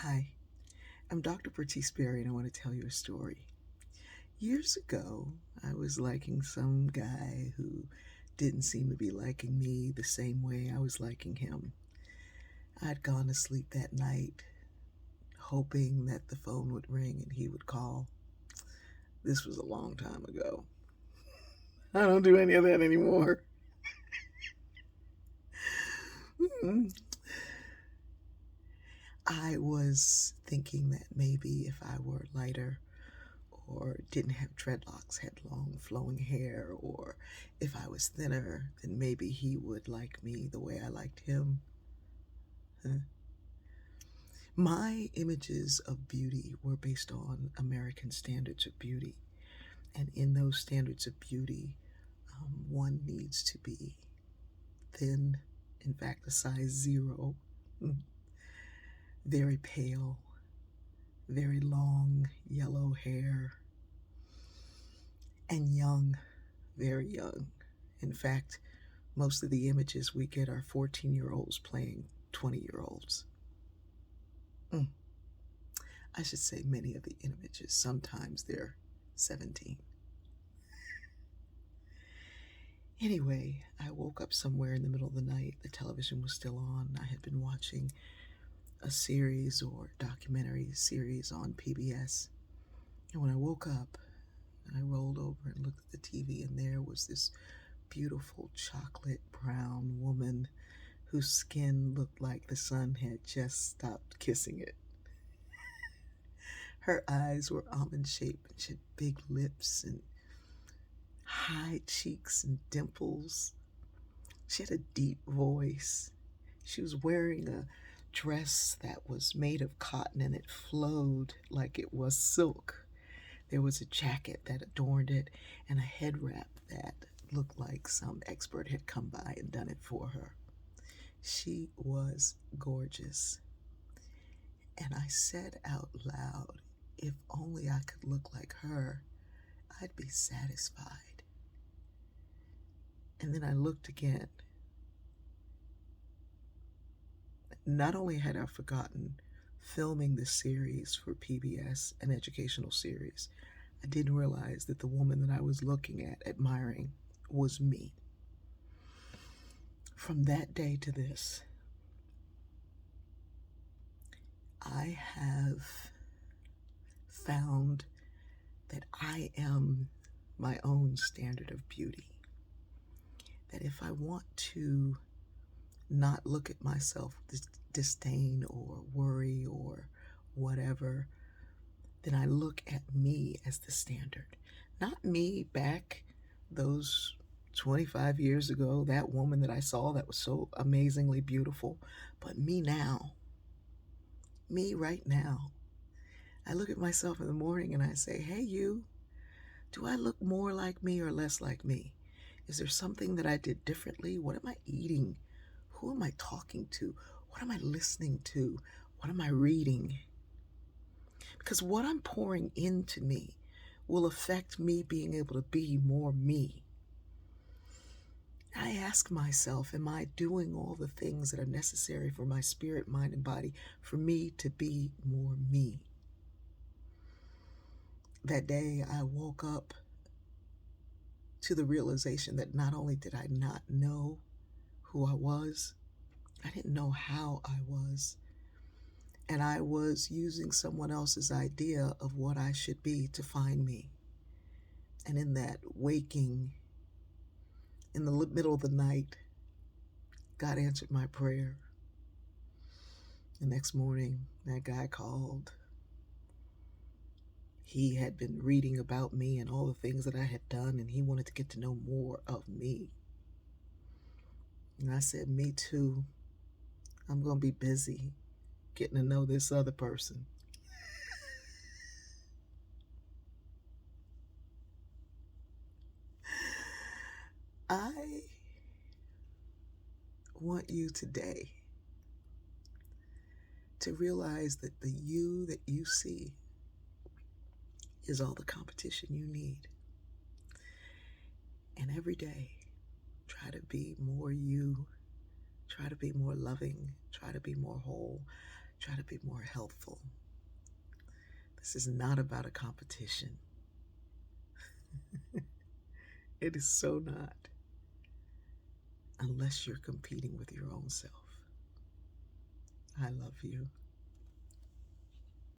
Hi, I'm Dr. Bertie Sperry, and I want to tell you a story. Years ago, I was liking some guy who didn't seem to be liking me the same way I was liking him. I'd gone to sleep that night, hoping that the phone would ring and he would call. This was a long time ago. I don't do any of that anymore. I was thinking that maybe if I were lighter, or didn't have dreadlocks, had long flowing hair, or if I was thinner, then maybe he would like me the way I liked him. Huh? My images of beauty were based on American standards of beauty, and in those standards of beauty, one needs to be thin, in fact, a size 0, very pale, very long yellow hair, and young, very young. In fact, most of the images we get are 14-year-olds playing 20-year-olds. I should say many of the images. Sometimes they're 17. Anyway, I woke up somewhere in the middle of the night. The television was still on. I had been watching a series or documentary series on PBS. And when I woke up, I rolled over and looked at the TV, and there was this beautiful chocolate brown woman whose skin looked like the sun had just stopped kissing it. Her eyes were almond shaped, and she had big lips and high cheeks and dimples. She had a deep voice. She was wearing a dress that was made of cotton, and it flowed like it was silk. There was a jacket that adorned it and a head wrap that looked like some expert had come by and done it for her. She was gorgeous. And I said out loud, if only I could look like her, I'd be satisfied. And then I looked again. Not only had I forgotten filming this series for PBS, an educational series, I didn't realize that the woman that I was looking at, admiring, was me. From that day to this, I have found that I am my own standard of beauty. That if I want to not look at myself with disdain or worry or whatever, then I look at me as the standard. Not me back those 25 years ago, that woman that I saw that was so amazingly beautiful, but me now. Me right now. I look at myself in the morning and I say, hey, you, do I look more like me or less like me? Is there something that I did differently? What am I eating? Who am I talking to? What am I listening to? What am I reading? Because what I'm pouring into me will affect me being able to be more me. I ask myself, am I doing all the things that are necessary for my spirit, mind, and body for me to be more me? That day, I woke up to the realization that not only did I not know who I was, I didn't know how I was. And I was using someone else's idea of what I should be to find me. And in that waking, in the middle of the night, God answered my prayer. The next morning, that guy called. He had been reading about me and all the things that I had done, and he wanted to get to know more of me. And I said, me too. I'm going to be busy getting to know this other person. I want you today to realize that the you that you see is all the competition you need. And every day, try to be more you, try to be more loving, try to be more whole, Try to be more helpful. This is not about a competition. It is so not, unless you're competing with your own self. I love you.